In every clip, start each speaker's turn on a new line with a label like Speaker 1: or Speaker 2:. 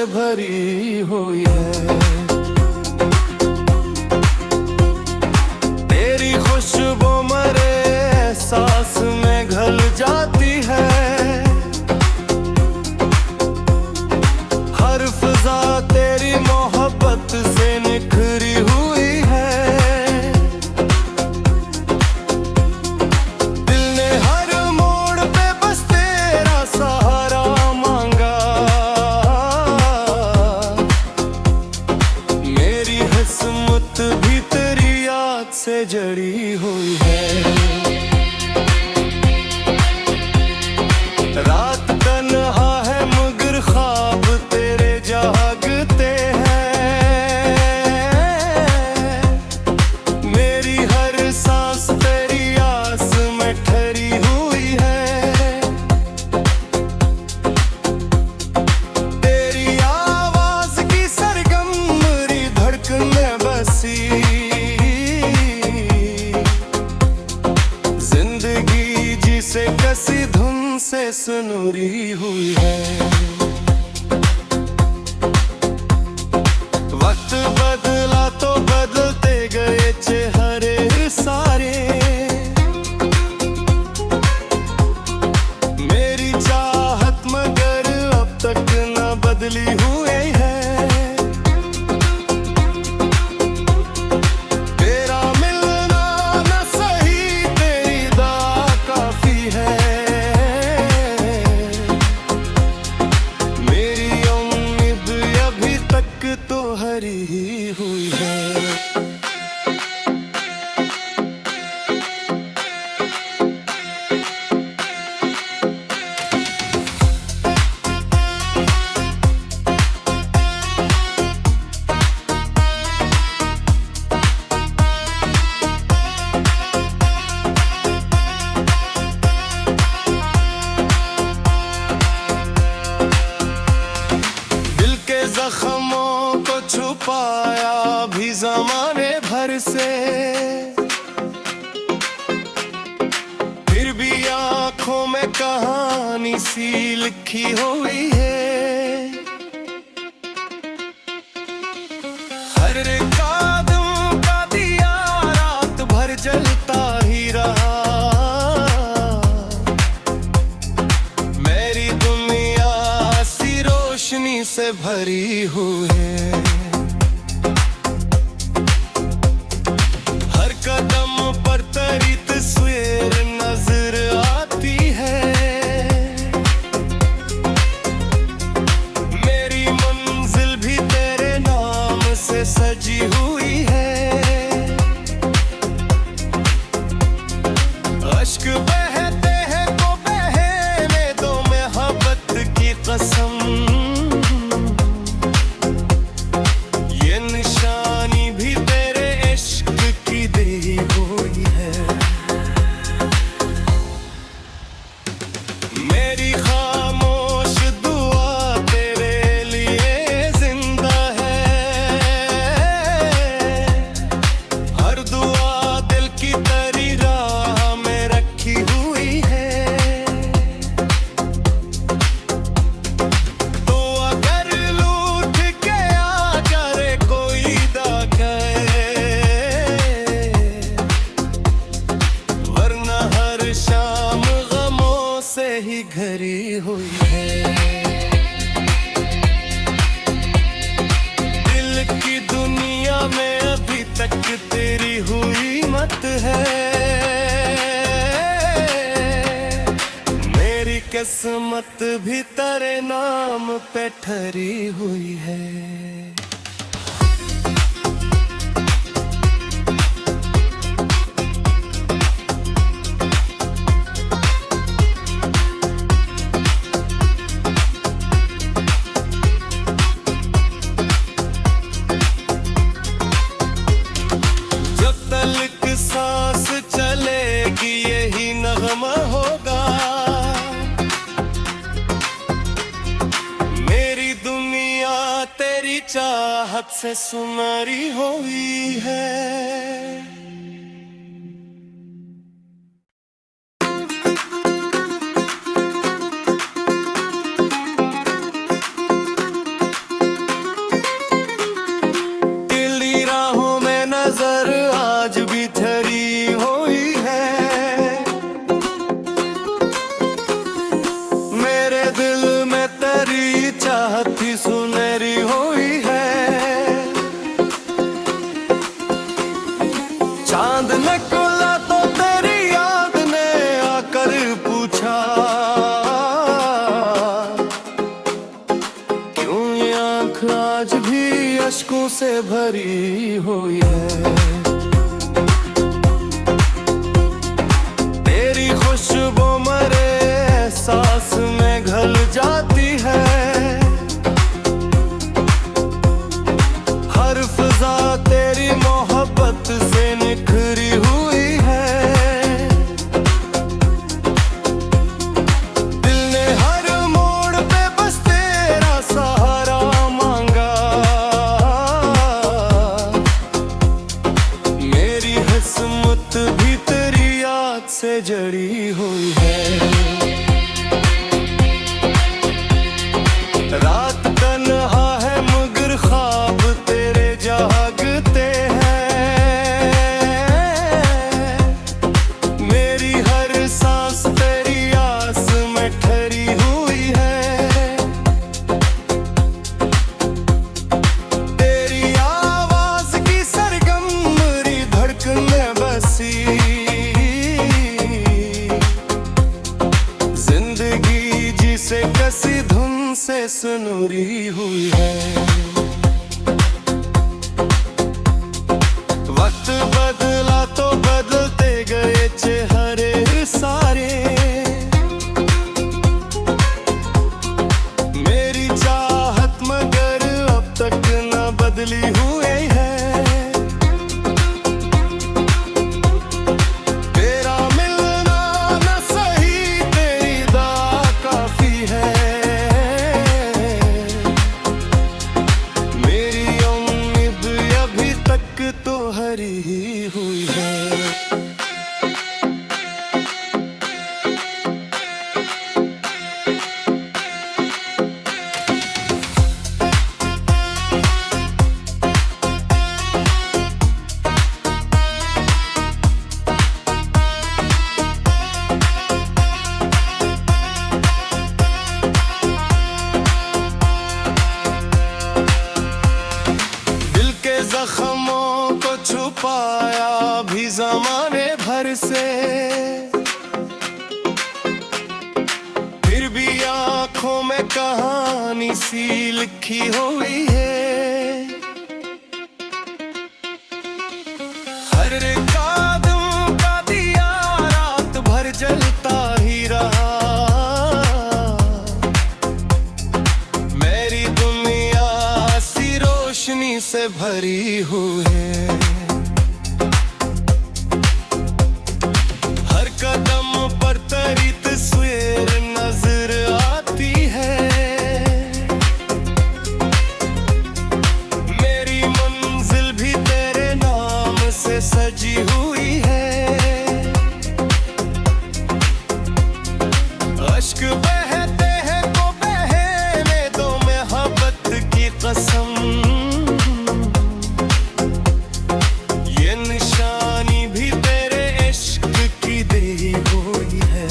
Speaker 1: भरी हुई है। तेरी खुशबू मेरे एहसास में घुल जाती है। हर फिजा तेरी मोहब्बत से निखरी हुई है। दिल ने हर मोड़ पे बस तेरा सहारा मांगा। मेरी किस्मत भी तेरी याद से जड़ी हुई है। रात तन्हा है मगर ख्वाब तेरे जागते हैं। मेरी हर सांस तेरी आस में ठहरी हुई है। तेरी आवाज की सरगम मेरी धड़कन में बसी। जिंदगी जिसे कसी धुन से सुनूरी हुई है। वक्त बदला तो बदलते गए चेहरे सारे। मेरी चाहत मगर अब तक न बदली हुई है। तेरा मिलना न सही तेरी दुआ काफी है। मेरी उम्मीद अभी तक तो हरी ही हुई है। दिल के जख्मों को छुपाया भी जमाने भर से। फिर भी आंखों में कहानी सी लिखी हुई है। हर कदम का दिया रात भर जलता ही रहा। मेरी दुनिया सी रोशनी से भरी हुई है। हर कदम पर तेरी तस्वीर नजर आती है। मेरी मंजिल भी तेरे नाम से सजी हुई है। अश्क बहते हैं तो बहने दो मोहब्बत की कसम। ये निशानी भी तेरे इश्क की दी हुई है। मेरी खामोश दुआ तेरे लिए जिंदा है। हर दुआ दिल की तेरी राह में रखी हुई है। तो अगर लूट के आ करे कोई दागे, वरना हर शाम गमों से ही घरी हुई है। दिल की दुनिया में अभी तक तेरी हुई मत है। मेरी किस्मत भी तेरे नाम पे ठहरी हुई है। जब तलक सांस चलेगी यही नगमा होगा। मेरी दुनिया तेरी चाहत से सुनहरी हुई है। चांद निकला तो तेरी याद ने आकर पूछा, क्यों ये आँख आज भी अश्कों से भरी हुई है। तेरी खुशबू मरे एहसास में घुल जाती है। हर फिजा तेरी मोहब्बत से निखरी हुई है। दिल ने हर मोड़ पे बस तेरा सहारा मांगा। मेरी किस्मत भी तेरी याद से जड़ी हुई है। रात तन्हा है मगर ख्वाब तेरे जागते हैं। मेरी हर सांस तेरी आस में ठहरी हुई है। तेरी आवाज की सरगम मेरी धड़कन में बसी। जिंदगी जिसे कसी धुन से सुनूरी हुई है। वक्त बदला तो बदलते गए चेहरे सारे। मेरी चाहत मगर अब तक न बदली हुई है। तेरा मिलना न सही तेरी दुआ काफी है। मेरी उम्मीद अभी तक तो हरी ही हुई है। दिल के जख्मों को छुपाया भी जमाने भर से। फिर भी आंखों में कहानी सी लिखी हुई है। हर कदम का दिया रात भर जलता ही रहा। मेरी दुनिया सी रोशनी से भरी हुई है। हर कदम पर तेरी तस्वीर नजर आती है। मेरी मंजिल भी तेरे नाम से सजी हुई है। अश्क बहते हैं तो बहने दो मोहब्बत की कसम। ये निशानी भी तेरे इश्क की दी हुई है।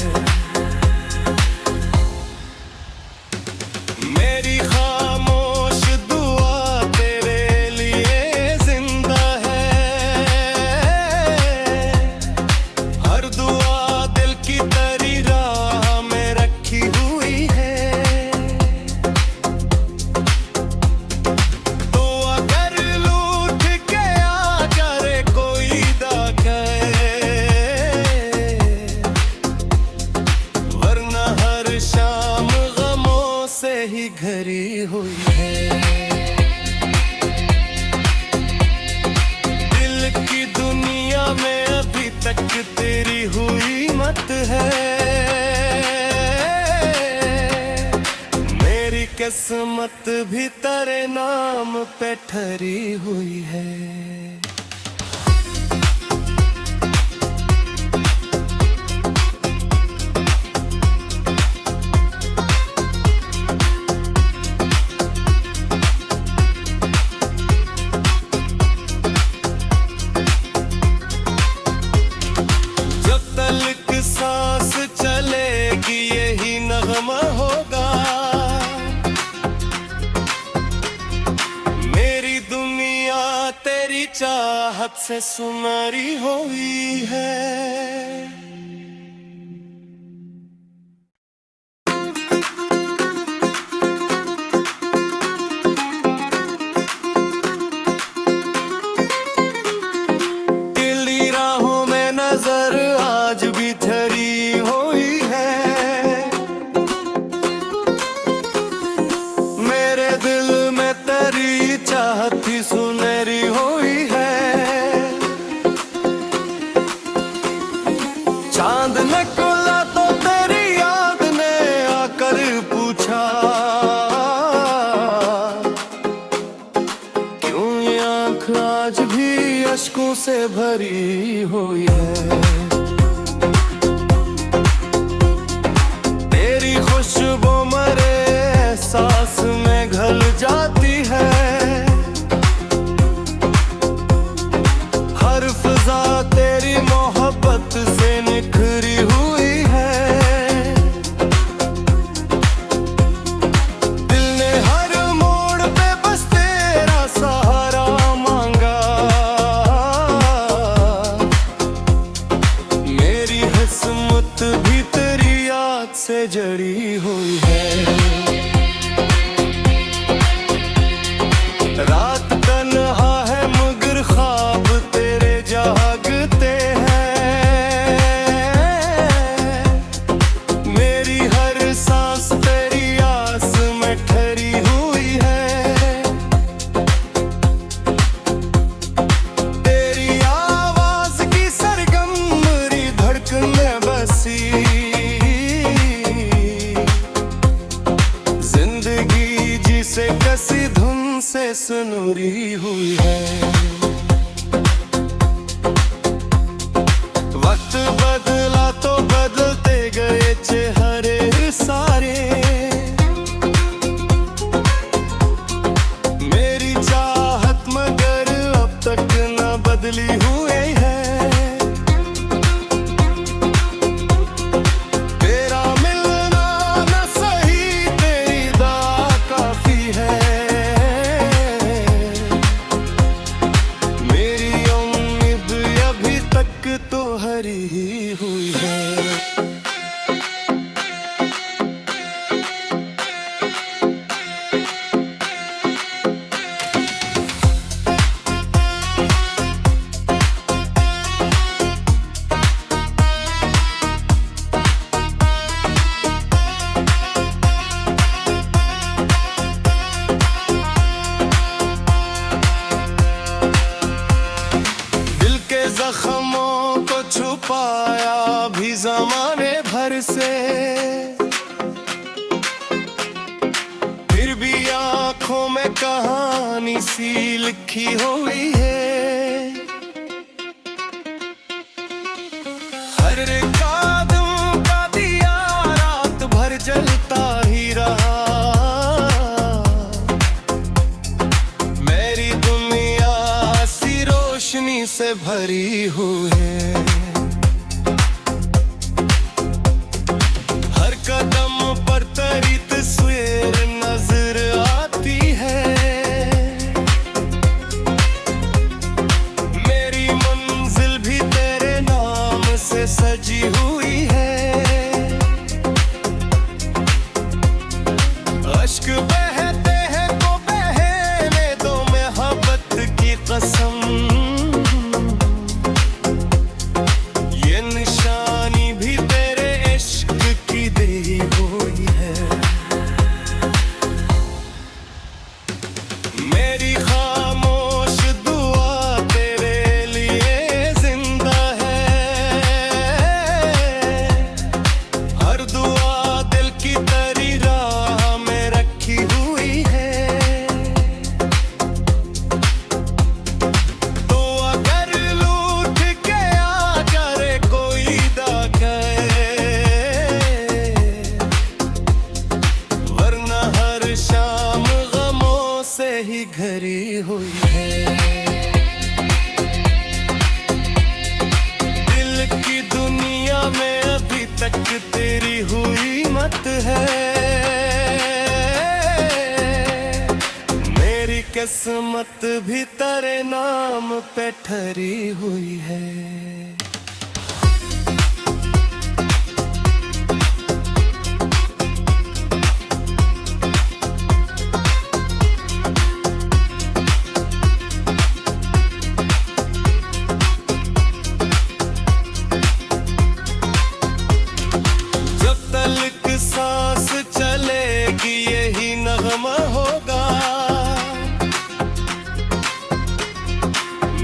Speaker 1: मेरी खामोश दुआ तेरे लिए जिंदा है। हर दुआ दिल की तेरी राह में रखी हुई है। तो अगर लूट के आ करे कोई दाखिल, वरना हर शाम गमों से ही घरी हुई है। दिल की दुनिया में अभी तक तेरी हुई मत है। मेरी किस्मत भी तेरे नाम पे ठहरी हुई है। जब तलक सांस चलेगी यही नगमा होगा। मेरी दुनिया तेरी चाहत से सुनहरी हुई है। आज भी ठहरी हुई है, मेरे दिल में तेरी चाहत ही सुनहरी हुई है। चांद निकला तो तेरी याद ने आकर पूछा, क्यों ये आँख आज भी अश्कों से भरी हुई है। खुशबू मरे एहसास में घल जाती है, हर फिजा तेरी मोहब्बत से निखरी हुई है। दिल ने हर मोड़ पे बस तेरा सहारा मांगा, मेरी किस्मत भी तेरी याद से जड़ी हुई है। रात तन्हा है मगर ख्वाब तेरे जागते हैं, मेरी हर सांस तेरी आस में ठहरी हुई है। तेरी आवाज की सरगम मेरी धड़कन में बसी, से कसी धुन से सुनहरी हुई है। वक्त बदला तो बदलते गए चेहरे सारे, मेरी चाहत मगर अब तक न बदली हुई है। तो हरी हुई है। दिल के जख्मों को छुपाया भी ज़माने भर से, फिर भी आँखों में कहानी सी लिखी हुई है। हर कदम का दिया रात भर जलता ही रहा, मेरी दुनिया सी रोशनी से भरी हुई है। हर कदम पर तेरी तस्वीर नजर आती है, मेरी मंजिल भी तेरे नाम से सजी हुई है। अश्क बहते हैं तो बहने दो मोहब्बत की कसम, ये निशानी भी तेरे इश्क की दी हुई है। मेरी खामोश दुआ तेरे लिए जिंदा है, हर दुआ दिल की तेरी राह में रखी हुई है। तो अगर लूट के आ करे कोई वरना हर शाम गमों से ही घरी हुई है। दिल की दुनिया में अभी तक तेरी हुई मत है, मेरी किस्मत भी तेरे नाम पे ठहरी हुई है। जब तलक सांस चलेगी यही नगमा होगा,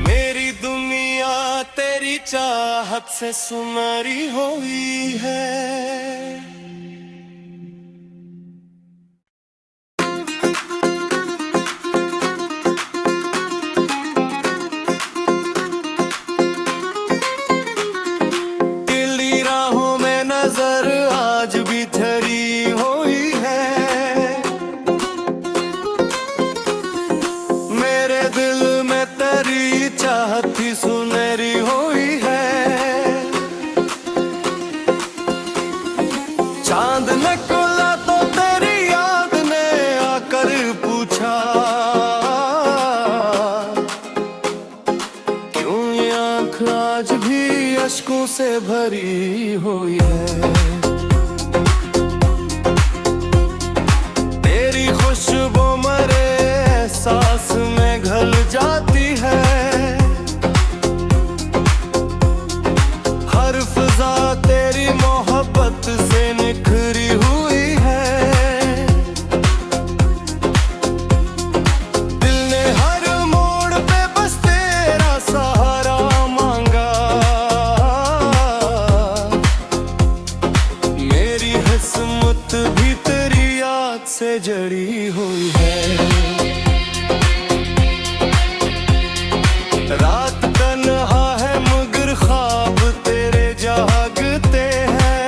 Speaker 1: मेरी दुनिया तेरी चाहत से सुनहरी हुई है। टेढ़ी राहों में नजर आज भी ठहरी हुई है, मेरे दिल में तेरी चाहत ही सुनहरी हुई है। चांद ने खुला तो तेरी याद ने आकर पूछा, क्यों ये आँख आज भी अश्कों से भरी हुई है। तेरी खुशबू मरे एहसास में घुल जाती है, हर फिजा तेरी मोहब्बत से निखरी हुई है। दिल ने हर मोड़ पे बस तेरा सहारा मांगा, मेरी किस्मत भी तेरी याद से जड़ी हुई है। रात तन्हा है मगर ख्वाब तेरे जागते हैं,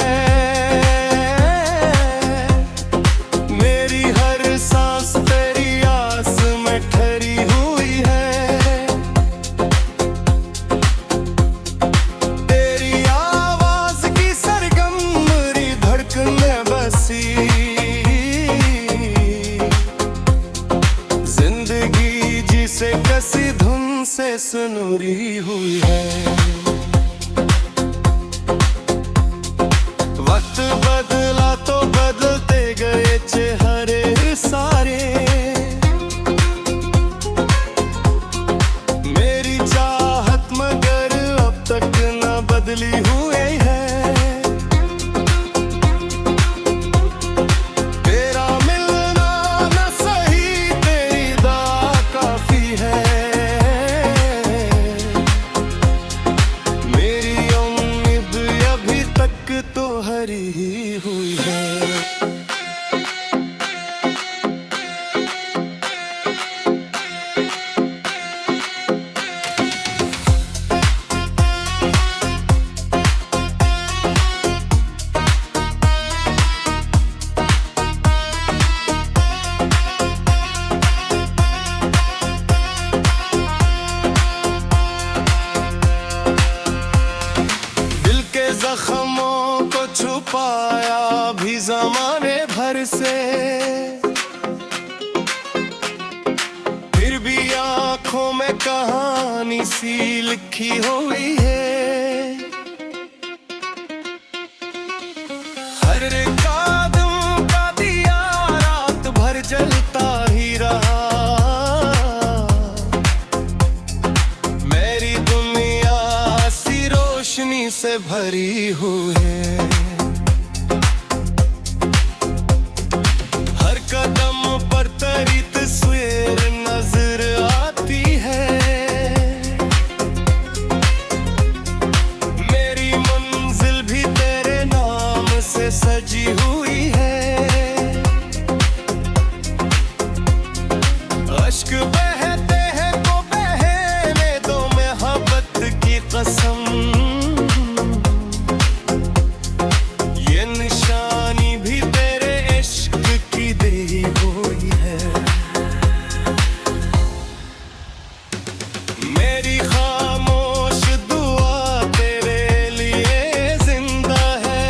Speaker 1: मेरी हर सांस तेरी आस में ठहरी हुई है। तेरी आवाज की सरगम मेरी धड़कन में बसी, जिंदगी जिसे कसी धुन से सुनहरी हुई है। वक्त बदला तो बदलते गए चेहरे सारे, मेरी चाहत मगर अब तक न बदली हुई है। तेरा मिलना न सही तेरी दुआ काफी है, मेरी उम्मीद अभी तक तो हरी ही हुई है। दिल के जख्मों को छुपाया भी जमाने भर से, फिर भी आंखों में कहानी सी लिखी हुई है। हर कदम का दिया रात भर जलता ही रहा, मेरी दुनिया सी रोशनी से भरी हुई है। हर कदम पर तेरी तस्वीर नजर आती है, मेरी मंजिल भी तेरे नाम से सजी हुई है। अश्क बहते हैं तो बहने दो मोहब्बत की कसम, ये निशानी भी तेरे इश्क की दी हुई है। मेरी खामोश दुआ तेरे लिए जिंदा है,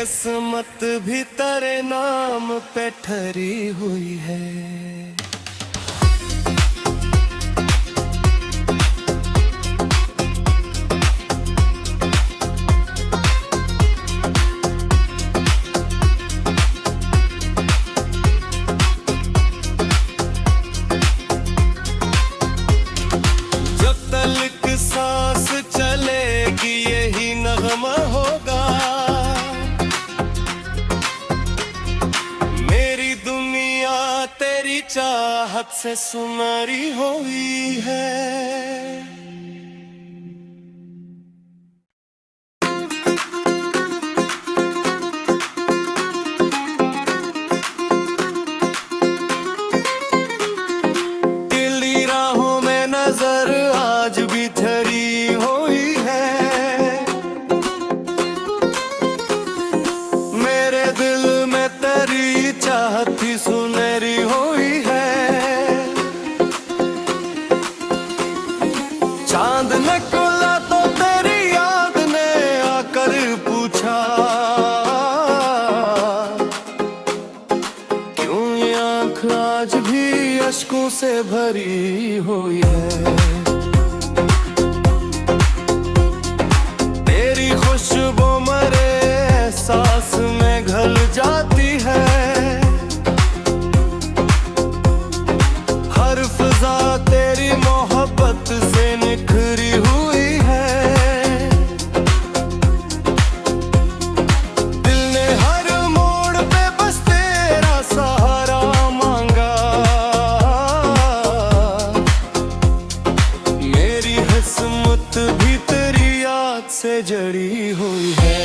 Speaker 1: किस्मत भी तेरे नाम पे ठहरी हुई है। जब तक सांस चलेगी यही नगमा होगा, मेरी दुनिया तेरी चाहत से सुनहरी हुई है। टेढ़ी राहों में नजर आज भी ठहरी हुई है, मेरे दिल में तेरी चाहत ही सुनहरी हुई है। चांद ने खुला तो तेरी याद ने आकर पूछा, क्यों ये आँख आज भी अश्कों से भरी हुई है। तेरी खुशबू मरे एहसास में घुल जाती है, हर फिजा तेरी मोहब्बत से निखरी हुई है। दिल ने हर मोड़ पे बस तेरा सहारा मांगा, मेरी किस्मत भी तेरी याद से जड़ी हुई है।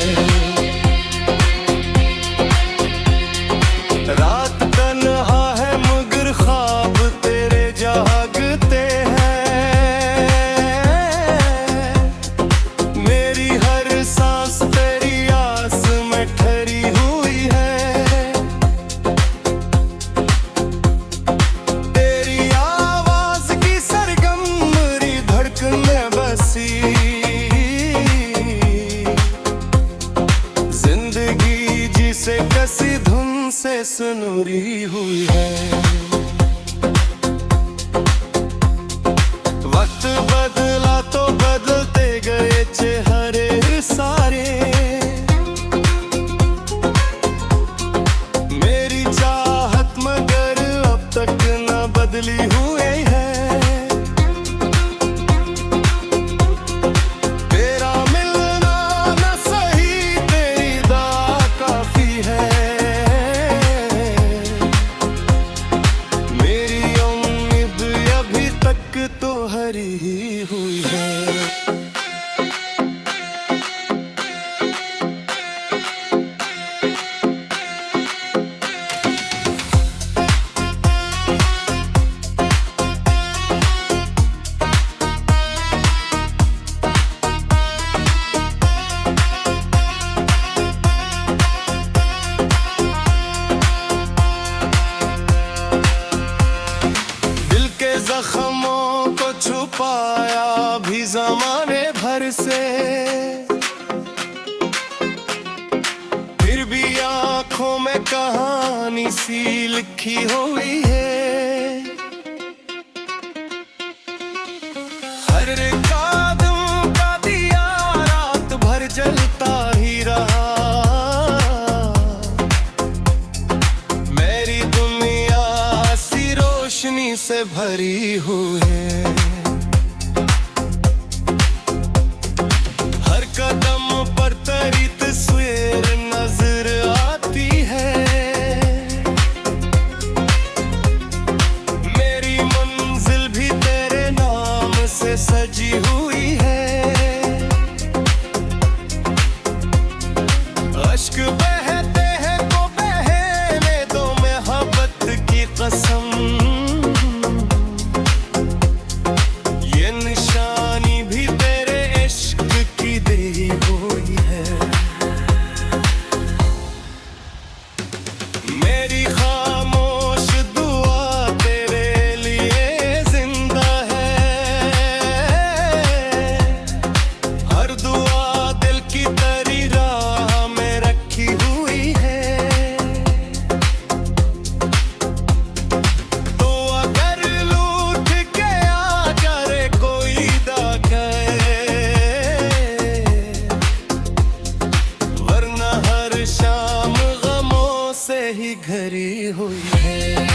Speaker 1: रात तन्हा है मगर ख्वाब तेरे जागते हैं, मेरी हर सांस तेरी आस में ठहरी हुई है। तेरी आवाज की सरगम मेरी धड़कन में बसी, जिंदगी जिसे कसी धुन से सुनहरी हुई है। वक्त बदला तो बदलते गए चेहरे सारे, मेरी चाहत मगर अब तक न बदली हुई है। तेरा मिलना न सही तेरी दुआ काफी है, मेरी उम्मीद अभी तक तो हरी ही हुई है। दिल के जख्मों को छुपाया भी जमाने भर से, फिर भी आंखों में कहानी सी लिखी हुई है। हर कदम का दिया रात भर जलता ही रहा, मेरी दुनिया सी रोशनी से भरी हुई है। हर कदम पर तेरी तस्वीर नजर आती है, मेरी मंजिल भी तेरे नाम से सजी हुई है। अश्क बहते हैं तो बहने दो मोहब्बत की कसम, ये निशानी भी तेरे इश्क की दी हुई है। मेरी खामोश दुआ तेरे लिए जिंदा है, हुई है।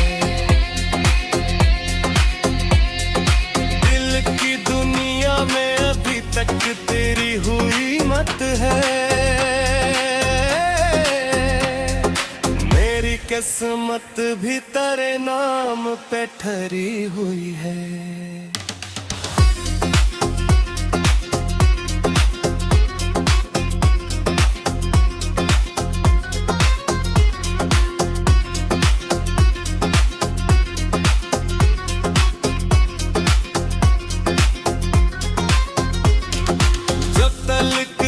Speaker 1: दिल की दुनिया में अभी तक तेरी हुई मत है। मेरी किस्मत भी तेरे नाम पे ठहरी हुई है।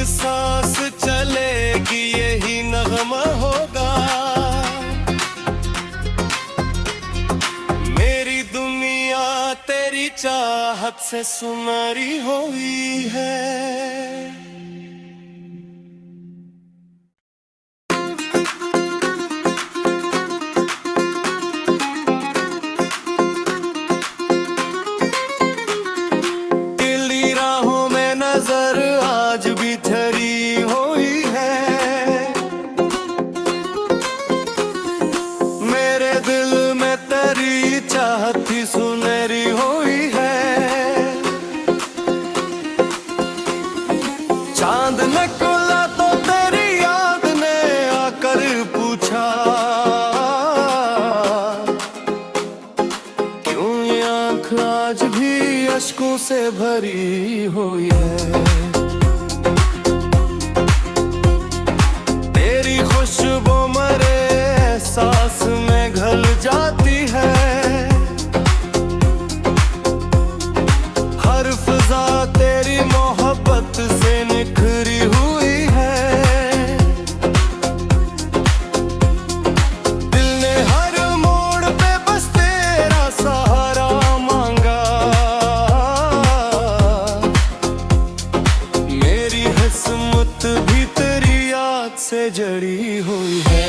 Speaker 1: सांस चलेगी यही नगमा होगा। मेरी दुनिया तेरी चाहत से सुनहरी हुई है। टेढ़ी राहों में नजर आज भी ठहरी हुई है। मेरे दिल में तेरी चाहत ही सुनहरी हुई है। चांद निकला तो तेरी याद ने आकर पूछा, क्यों ये आँख आज भी अश्कों से भरी हुई है। तेरी खुशबू मरे एहसास में घुल जाती है। हर फिजा तेरी मोहब्बत से निखरी हुई है। दिल ने हर मोड़ पे बस तेरा सहारा मांगा। मेरी किस्मत भी तेरी याद से जड़ी हुई है।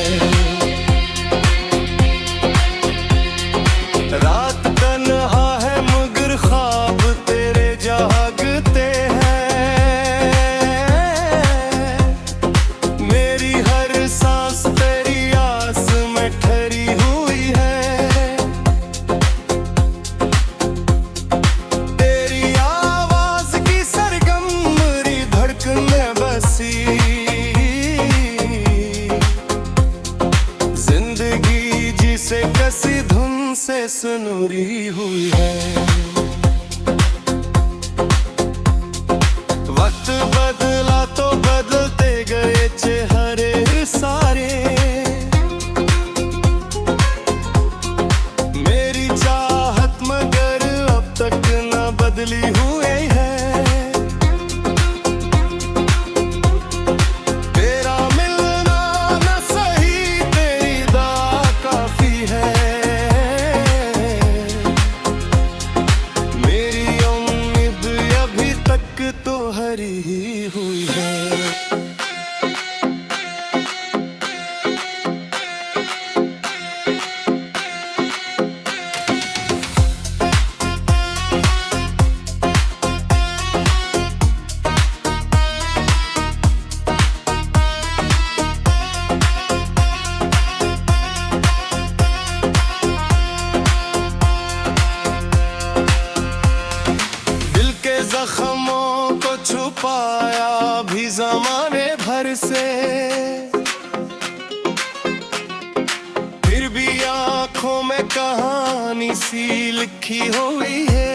Speaker 1: रात तन्हा है मगर ख्वाब तेरे जागते हैं। मेरी हर सांस तेरी आस में ठहरी हुई है। तेरी आवाज की सरगम मेरी धड़कन में बसी। जिंदगी जिसे कसी धुन से सुनूरी हुई है। वक्त बदला तो बदलते गए चेहरे सारे। मेरी चाहत मगर अब तक न बदली हुई है। तेरा मिलना न सही तेरी दुआ काफी है। मेरी उम्मीद अभी तक तो हरी ही हुई है। दिल के जख्मों को छुपाया भी जमाने भर से। फिर भी आंखों में कहानी सी लिखी हुई है।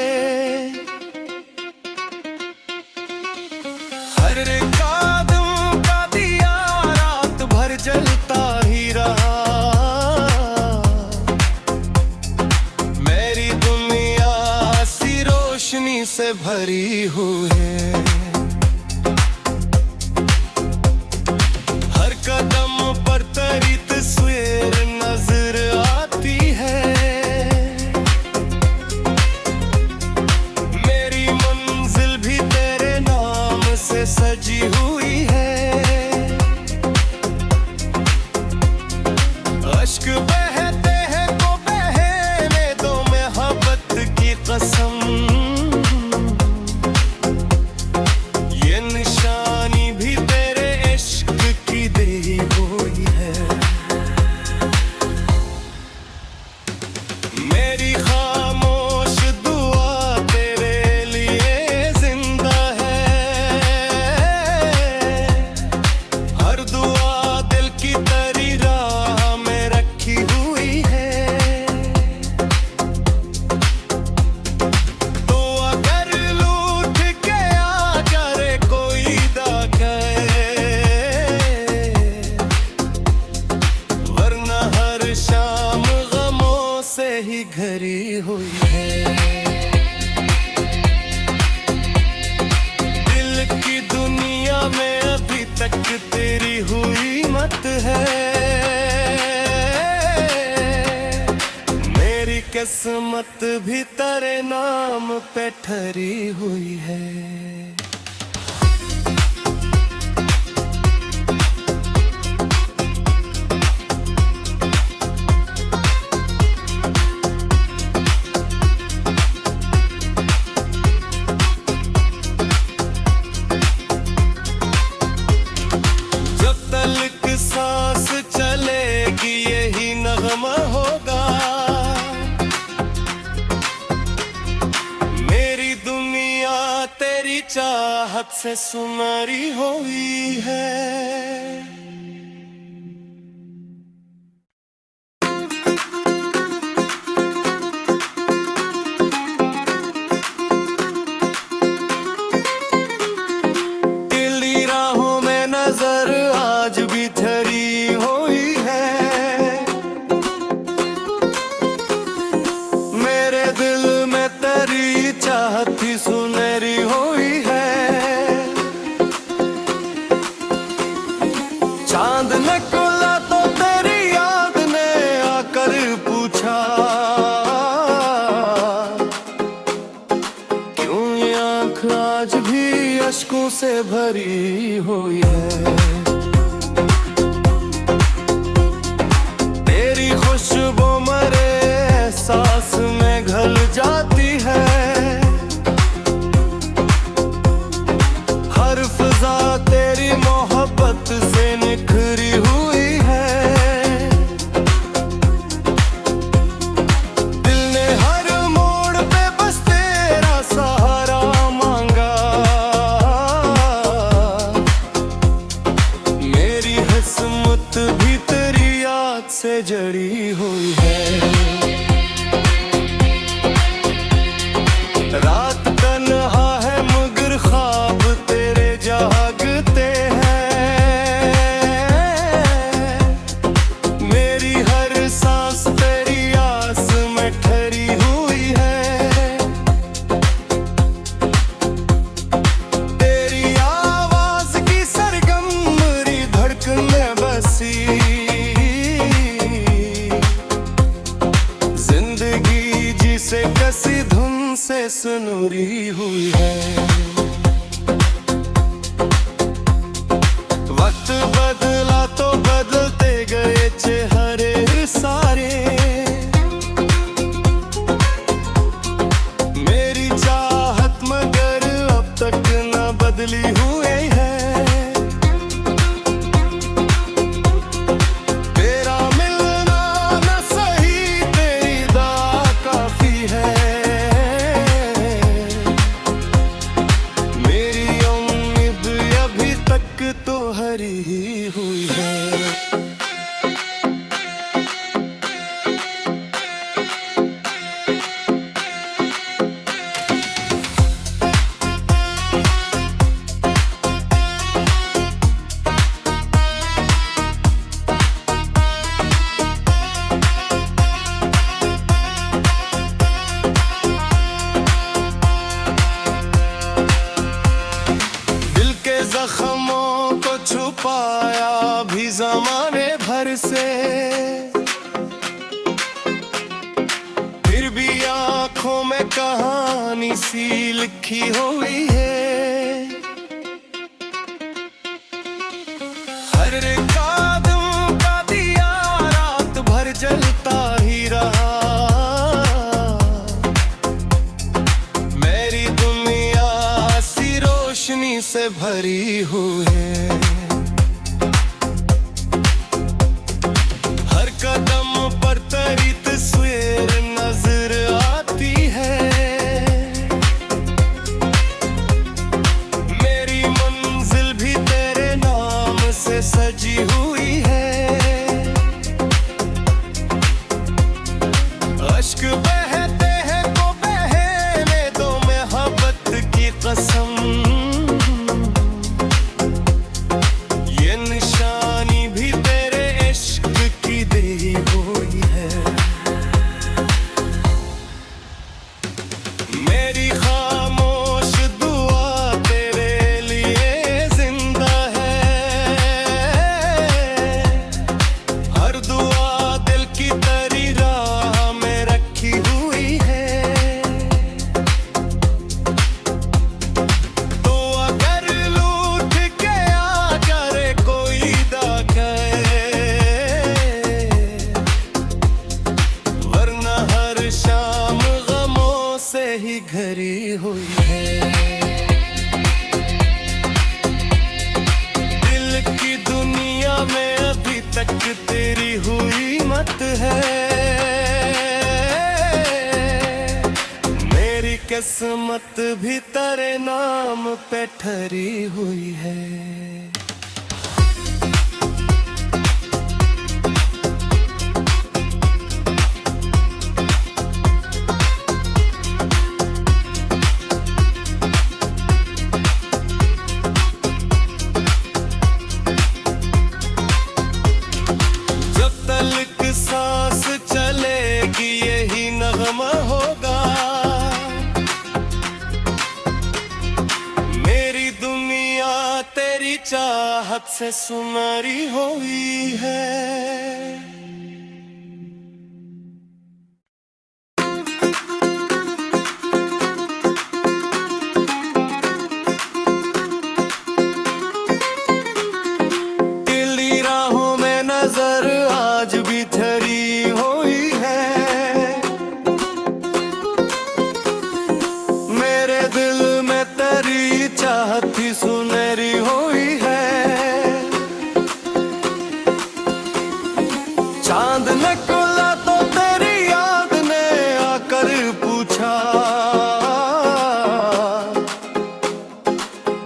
Speaker 1: हर कदम का दिया रात भर जलता ही रहा। मेरी दुनिया सी रोशनी से भरी हुई है। हर कदम पर तेरी तस्वीर नजर आती है। मेरी मंजिल भी तेरे नाम से सजी हुई है। अश्क बहते हैं तो बहने दो मोहब्बत की कसम। मेरी खामोश दुआ तेरे लिए जिंदा है। हर दुआ दिल की तरी राह में रखी हुई है। तो अगर लूट के आ करे कोई वरना हर शाम गमों से ही घरी हुई है। दिल की दुनिया में अभी तक तेरी हुई मत है। मेरी किस्मत भी तेरे नाम पे ठहरी हुई है। सांस चलेगी यही नगमा होगा। मेरी दुनिया तेरी चाहत से सुनहरी हुई है। टेढ़ी राहों में नजर आज भी ठहरी हुई है। मेरे दिल में तेरी चाहत ही सुनहरी हुई है। चांद ने खुला तो तेरी याद ने आकर पूछा, क्यों ये आँख आज भी अश्कों से भरी हुई है। तेरी खुशबू मरे एहसास में घुल जाती है। हर फिजा तेरी मोहब्बत से निखरी हुई है। दिल ने हर मोड़ पे बस तेरा सहारा मांगा। मेरी किस्मत भी तेरी याद से जड़ी हुई है। रात तन्हा है मगर ख्वाब तेरे जागते हैं। मेरी हर सांस तेरी आस में ठहरी हुई है। तेरी आवाज की सरगम मेरी धड़कन में बसी। जिंदगी जिसे कसी धुन से सुनूरी हुई है। वक्त बदला तो बदलते गए चेहरे सारे। मेरी चाहत मगर अब तक न बदली हुई है। तेरा मिलना न सही तेरी दुआ काफी है। मेरी उम्मीद अभी तक तो हरी ही हुई है। दिल के जख्मों को छुपाया भी जमाने भर से। फिर भी आंखों में कहानी सी लिखी हुई है। हर कदम का दिया रात भर जलता ही रहा। मेरी दुनिया सी रोशनी से भरी हुई है। हर कदम पर तेरी तस्वीर नजर अश्क बहते हैं तो बहने दो मोहब्बत की कसम। ये निशानी भी तेरे इश्क की दी हुई है। मेरी खामोश दुआ तेरे लिए जिंदा है। हर दुआ दिल की तरी राह में रखी हुई है। तो अगर लूट के आ करे कोई वरना हर शाम गमों से ही घरी हुई है। दिल की दुनिया में अभी तक तेरी हुई मत है। मेरी किस्मत भी तेरे नाम पे ठहरी हुई है। सांस चलेगी यही नगमा होगा। मेरी दुनिया तेरी चाहत से सुनहरी हुई है। नजर आज भी ठहरी हुई है। मेरे दिल में तेरी चाहत ही सुनहरी हुई है। चांद निकला तो तेरी याद ने आकर पूछा,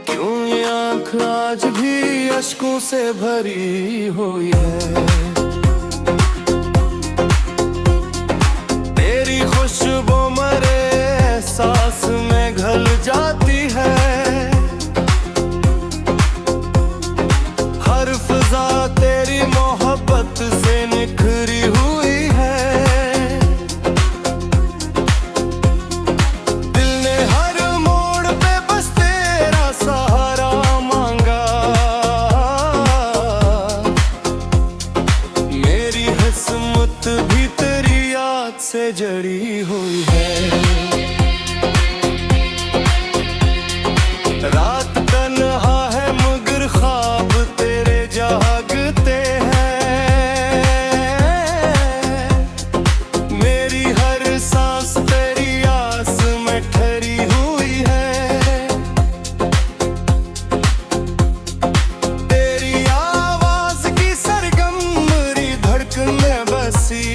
Speaker 1: क्यों ये आँख आज भी अश्कों से भरी हुई है। तेरी खुशबू मरे एहसास में घुल जाती है। हर फिजा तेरी मोहब्बत से निखरी हुई है। दिल ने हर मोड़ पे बस तेरा सहारा मांगा। मेरी किस्मत भी तेरी याद से जड़ी हुई है। रात तन्हा है मगर ख्वाब तेरे जागते हैं। मेरी हर सांस तेरी आस में ठहरी हुई है। तेरी आवाज की सरगम मेरी धड़कन में बसी।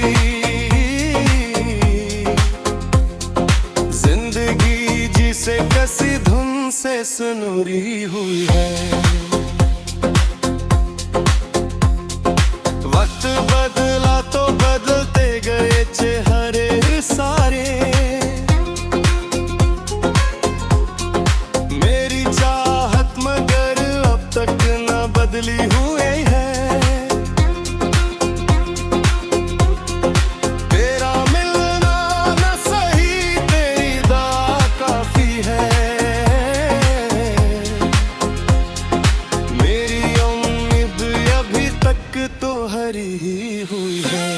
Speaker 1: जिंदगी जिसे कसी धुन से सुनूरी हुई है। वक्त बदला तो बदलते गए चेहरे सारे। मेरी चाहत मगर अब तक न बदली हुई है। तेरा मिलना न सही तेरी दुआ काफी है। मेरी उम्मीद अभी तक तो हरी ही हुई है।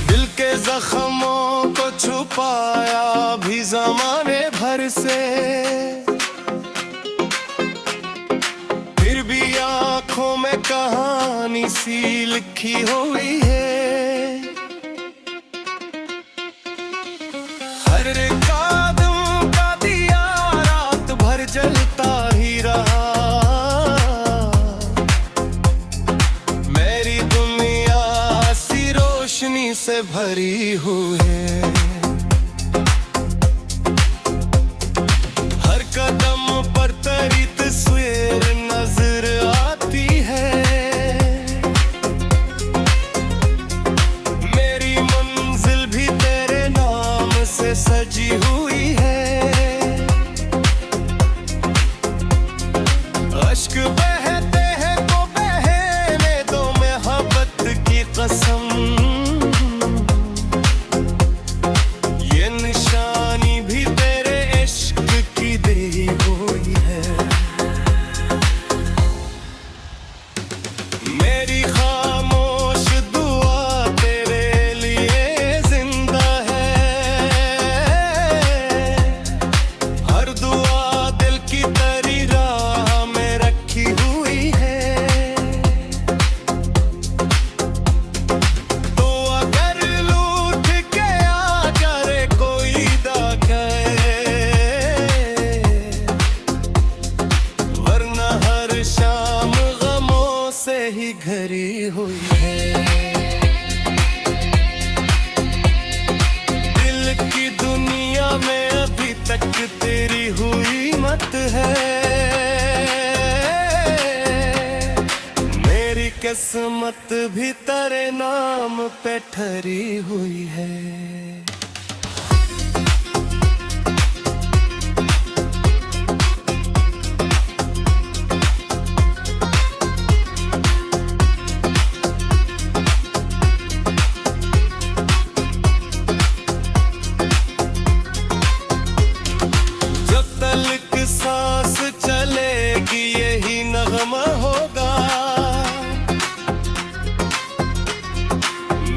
Speaker 1: दिल के जख्मों को छुपाया भी जमाने भर से। फिर भी आंखों में कहानी सी लिखी हुई है। हर कदम का दिया रात भर भरी हुई है। हर कदम पर तेरी तस्वीर नजर आती है। मेरी मंजिल भी तेरे नाम से सजी हुई है। अश्क बहते हैं तो बहने दो मोहब्बत की कसम। ये निशानी भी तेरे इश्क की दी हुई है। मेरी खामोश दुआ तेरे लिए जिंदा है। हर दुआ दिल की तेरी राह में रखी हुई है। तो अगर लूट के आ करे कोई वरना हर शाम गमों से ही घरी हुई है। दिल की दुनिया में अभी तक तेरी हुई मत है। मेरी किस्मत भी तेरे नाम पे ठहरी हुई है। जब तलक सांस चलेगी यही नगमा होगा।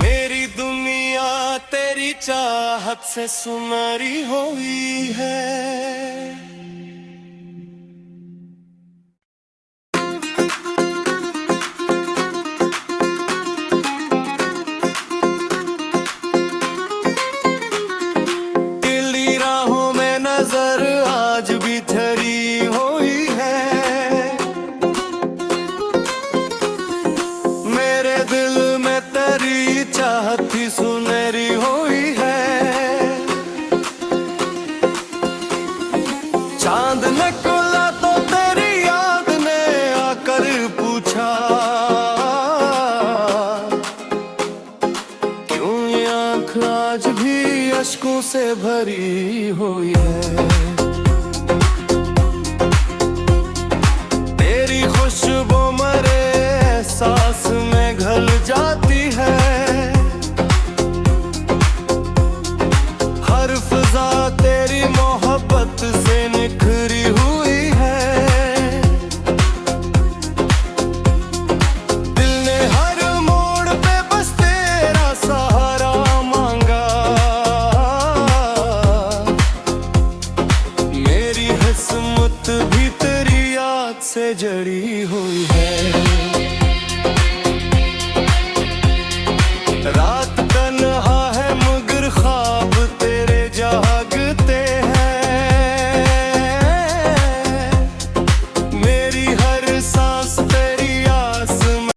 Speaker 1: मेरी दुनिया तेरी चाहत से सुनहरी हुई है। टेढ़ी राहों में नजर आज भी ठहरी हुई है। मेरे दिल में तेरी चाहत ही सुनहरी हुई है। चांद निकला तो तेरी याद ने आकर पूछा, क्यों ये आँख आज भी अश्कों से भरी हुई